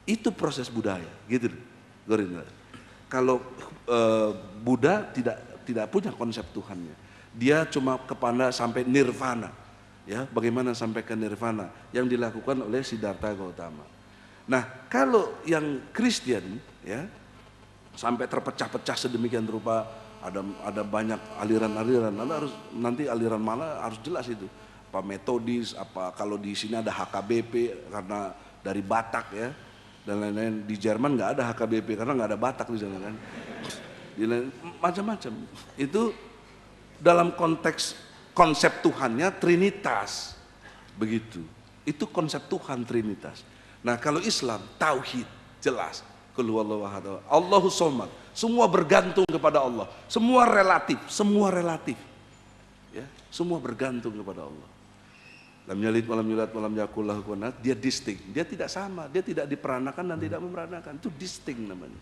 Itu proses budaya, gitu. Kalau Buddha tidak punya konsep Tuhannya. Dia cuma kepada sampai nirvana. Ya, bagaimana sampai ke nirvana yang dilakukan oleh Siddhartha Gautama. Nah, kalau yang Kristen ya sampai terpecah-pecah sedemikian rupa, ada banyak aliran-aliran. Nanti aliran mana harus jelas itu. Apa Metodis, apa kalau di sini ada HKBP karena dari Batak ya. Dan lain-lain. Di Jerman nggak ada HKBP karena nggak ada Batak di sana kan. Macam-macam. Itu dalam konteks konsep Tuhannya Trinitas, begitu. Itu konsep Tuhan Trinitas. Nah kalau Islam tauhid jelas. Qul huwallahu ahad, Allahus somad. Semua bergantung kepada Allah. Semua relatif. Ya, semua bergantung kepada Allah. Lam yalid walam yulad walam yakul lahu kufuwan ahad. Dia distinct. Dia tidak sama. Dia tidak diperanakan dan tidak memeranakan. Itu distinct namanya.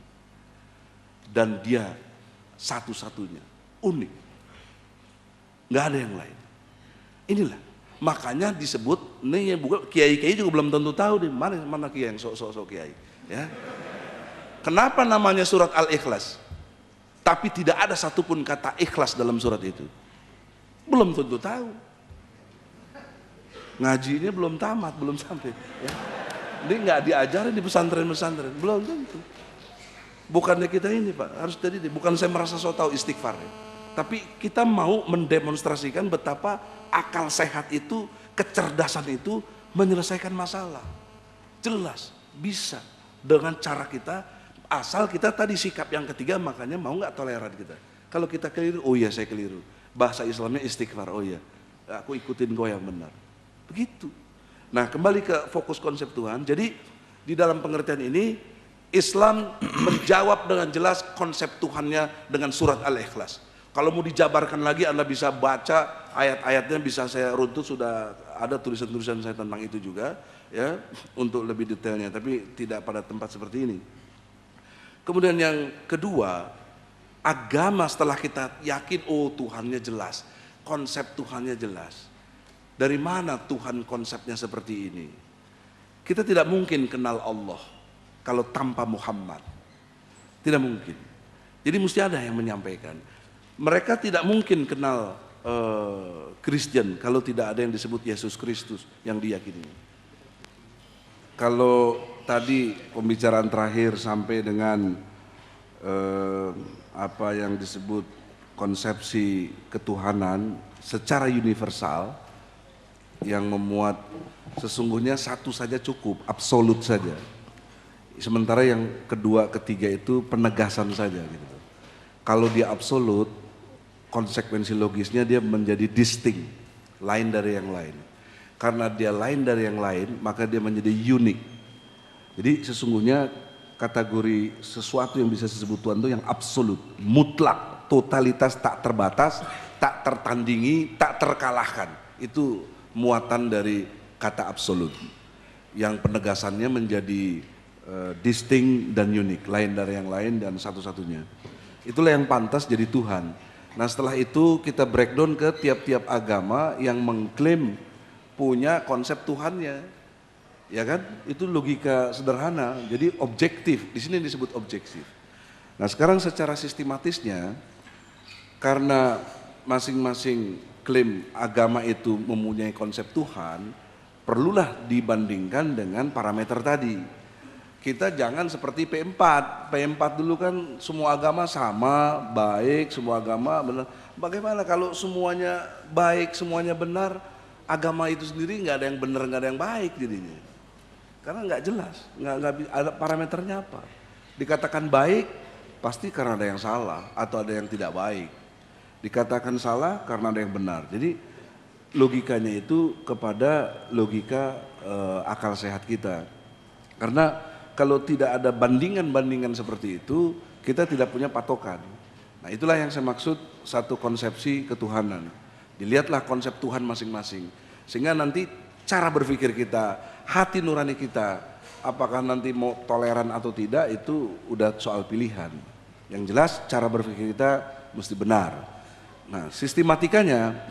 Dan dia satu-satunya, unik. Nggak ada yang lain. Inilah. Makanya disebut, ini bukan kiai-kiai juga belum tentu tahu nih mana kiai yang sok-sok kiai. Ya. Kenapa namanya surat Al-Ikhlas? Tapi tidak ada satupun kata ikhlas dalam surat itu. Belum tentu tahu. Ngajinya belum tamat, belum sampai. Ya. Ini nggak diajarin di pesantren-pesantren, belum tentu. Bukannya kita ini Pak, harus tadi. Bukan saya merasa so tahu istighfar. Ya. Tapi kita mau mendemonstrasikan betapa akal sehat itu, kecerdasan itu menyelesaikan masalah. Jelas, bisa dengan cara kita. Asal kita tadi sikap yang ketiga, makanya mau nggak toleran kita. Kalau kita keliru, oh iya saya keliru. Bahasa Islamnya istighfar, oh iya, aku ikutin kau yang benar. Begitu. Nah kembali ke fokus konsep Tuhan. Jadi di dalam pengertian ini Islam menjawab dengan jelas konsep Tuhannya dengan surat Al-Ikhlas. Kalau mau dijabarkan lagi Anda bisa baca ayat-ayatnya, bisa saya runtut, sudah ada tulisan-tulisan saya tentang itu juga ya untuk lebih detailnya, tapi tidak pada tempat seperti ini. Kemudian yang kedua, agama setelah kita yakin oh Tuhannya jelas, konsep Tuhannya jelas. Dari mana Tuhan konsepnya seperti ini? Kita tidak mungkin kenal Allah kalau tanpa Muhammad. Tidak mungkin. Jadi mesti ada yang menyampaikan. Mereka tidak mungkin kenal Kristen kalau tidak ada yang disebut Yesus Kristus yang diyakini. Kalau tadi pembicaraan terakhir sampai dengan apa yang disebut konsepsi ketuhanan secara universal yang memuat sesungguhnya satu saja cukup, absolut saja. Sementara yang kedua, ketiga itu penegasan saja gitu. Kalau dia absolut, konsekuensi logisnya dia menjadi distinct, lain dari yang lain. Karena dia lain dari yang lain, maka dia menjadi unik. Jadi sesungguhnya kategori sesuatu yang bisa disebut Tuhan itu yang absolut, mutlak, totalitas, tak terbatas, tak tertandingi, tak terkalahkan. Itu muatan dari kata absolut. Yang penegasannya menjadi distinct dan unik, lain dari yang lain dan satu-satunya. Itulah yang pantas jadi Tuhan. Nah setelah itu kita breakdown ke tiap-tiap agama yang mengklaim punya konsep Tuhannya, ya kan? Itu logika sederhana. Jadi objektif. Di sini disebut objektif. Nah sekarang secara sistematisnya, karena masing-masing klaim agama itu mempunyai konsep Tuhan, perlulah dibandingkan dengan parameter tadi. Kita jangan seperti P4 dulu kan semua agama sama, baik, semua agama benar. Bagaimana kalau semuanya baik, semuanya benar, agama itu sendiri nggak ada yang benar, nggak ada yang baik jadinya. Karena nggak jelas, nggak ada parameternya apa. Dikatakan baik, pasti karena ada yang salah atau ada yang tidak baik. Dikatakan salah karena ada yang benar. Jadi logikanya itu kepada logika akal sehat kita. Karena kalau tidak ada bandingan-bandingan seperti itu, kita tidak punya patokan. Nah itulah yang saya maksud satu konsepsi ketuhanan. Dilihatlah konsep Tuhan masing-masing. Sehingga nanti cara berpikir kita, hati nurani kita, apakah nanti mau toleran atau tidak, itu udah soal pilihan. Yang jelas cara berpikir kita mesti benar. Nah sistematikanya,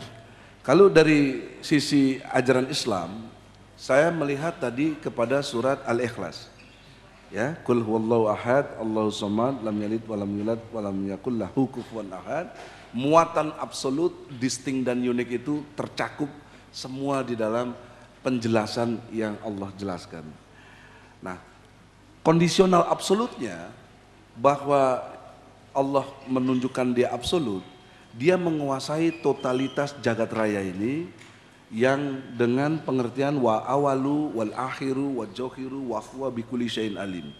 kalau dari sisi ajaran Islam, saya melihat tadi kepada surat Al-Ikhlas. Ya, qul huwallahu ahad, Allahus samad, lam yalid walam yulad walam yakul lahu kufuwan ahad. Muatan absolut, distinct dan unik itu tercakup semua di dalam penjelasan yang Allah jelaskan. Nah, kondisional absolutnya bahwa Allah menunjukkan dia absolut, dia menguasai totalitas jagat raya ini yang dengan pengertian wa awalu wal akhiru wa johiru wa huwa bikulli syai'in alim.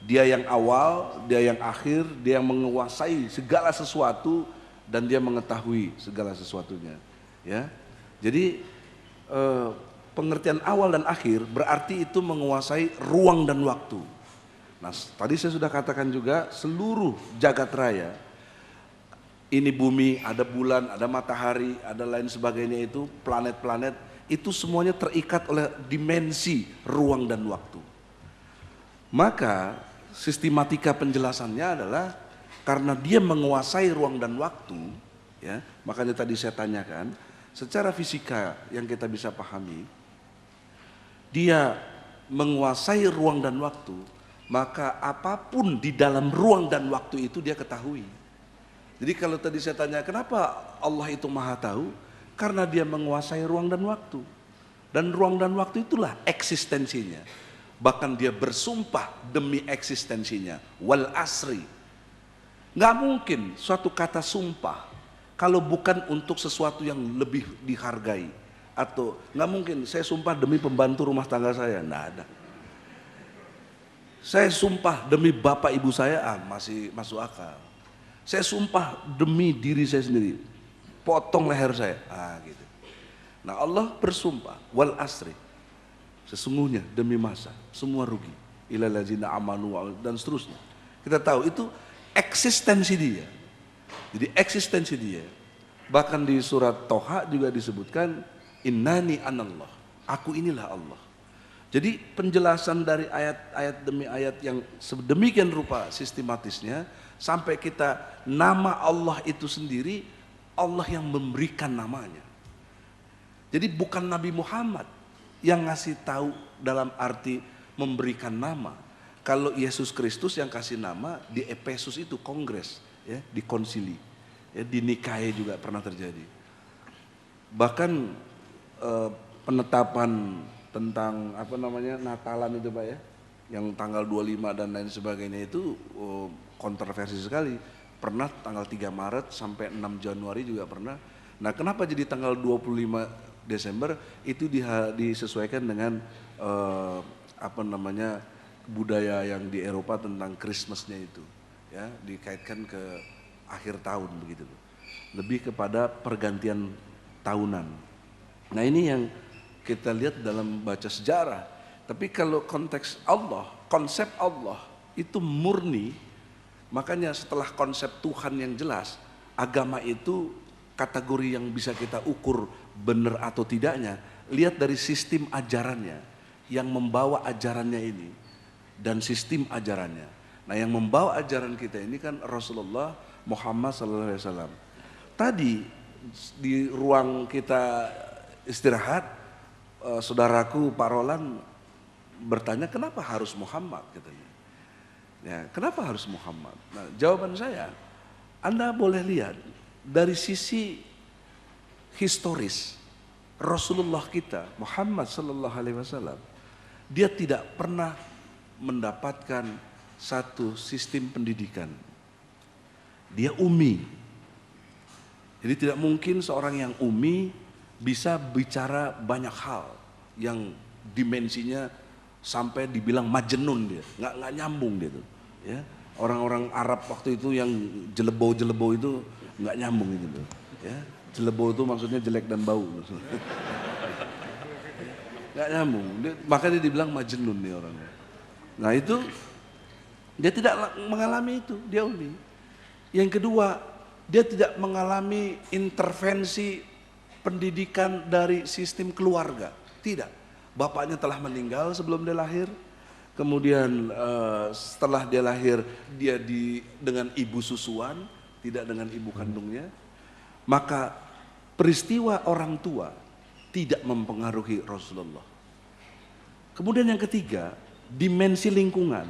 Dia yang awal, dia yang akhir, dia yang menguasai segala sesuatu dan dia mengetahui segala sesuatunya. Ya, jadi pengertian awal dan akhir berarti itu menguasai ruang dan waktu. Nah, tadi saya sudah katakan juga seluruh jagat raya ini bumi, ada bulan, ada matahari, ada lain sebagainya itu, planet-planet, itu semuanya terikat oleh dimensi ruang dan waktu. Maka sistematika penjelasannya adalah karena dia menguasai ruang dan waktu, ya, makanya tadi saya tanyakan, secara fisika yang kita bisa pahami, dia menguasai ruang dan waktu, maka apapun di dalam ruang dan waktu itu dia ketahui. Jadi kalau tadi saya tanya kenapa Allah itu maha tahu, karena dia menguasai ruang dan waktu. Dan ruang dan waktu itulah eksistensinya. Bahkan dia bersumpah demi eksistensinya. Wal asri. Nggak mungkin suatu kata sumpah kalau bukan untuk sesuatu yang lebih dihargai. Atau nggak mungkin saya sumpah demi pembantu rumah tangga saya, nggak ada. Saya sumpah demi bapak ibu saya, masih masuk akal. Saya sumpah demi diri saya sendiri, potong leher saya, gitu. Nah Allah bersumpah, wal asri, sesungguhnya demi masa, semua rugi, ilal ladzina amanu dan seterusnya. Kita tahu itu eksistensi dia. Jadi eksistensi dia. Bahkan di surat Toha juga disebutkan innani anallah, aku inilah Allah. Jadi penjelasan dari ayat-ayat demi ayat yang sedemikian rupa sistematisnya sampai kita nama Allah itu sendiri Allah yang memberikan namanya. Jadi bukan Nabi Muhammad yang ngasih tahu dalam arti memberikan nama. Kalau Yesus Kristus yang kasih nama di Efesus itu kongres, ya, di konsili, ya, di Nikae juga pernah terjadi. Bahkan penetapan tentang Natalan itu Pak ya, yang tanggal 25 dan lain sebagainya itu kontroversi sekali. Pernah tanggal 3 Maret sampai 6 Januari juga pernah. Nah kenapa jadi tanggal 25 Desember itu disesuaikan dengan budaya yang di Eropa tentang Christmasnya itu, ya, dikaitkan ke akhir tahun begitu, lebih kepada pergantian tahunan. Nah ini yang kita lihat dalam baca sejarah. Tapi kalau konteks Allah, konsep Allah itu murni, makanya setelah konsep Tuhan yang jelas, agama itu kategori yang bisa kita ukur benar atau tidaknya, lihat dari sistem ajarannya, yang membawa ajarannya ini, dan sistem ajarannya. Nah yang membawa ajaran kita ini kan Rasulullah Muhammad SAW. Tadi di ruang kita istirahat, saudaraku Pak Roland bertanya kenapa harus Muhammad katanya. Ya, kenapa harus Muhammad? Nah, jawaban saya, Anda boleh lihat dari sisi historis Rasulullah kita Muhammad sallallahu alaihi wasallam, dia tidak pernah mendapatkan satu sistem pendidikan. Dia ummi. Jadi tidak mungkin seorang yang ummi bisa bicara banyak hal yang dimensinya sampai dibilang majnun dia, nggak nyambung dia tuh, ya. Orang-orang Arab waktu itu yang jelebo itu nggak nyambung gitu, ya. Jelebo itu maksudnya jelek dan bau, nggak nyambung. Makanya dia dibilang majnun nih orangnya. Nah itu dia tidak mengalami itu, dia ummi. Yang kedua, dia tidak mengalami intervensi pendidikan dari sistem keluarga, tidak. Bapaknya telah meninggal sebelum dia lahir. Kemudian setelah dia lahir dia dengan ibu susuan, tidak dengan ibu kandungnya. Maka peristiwa orang tua tidak mempengaruhi Rasulullah. Kemudian yang ketiga, dimensi lingkungan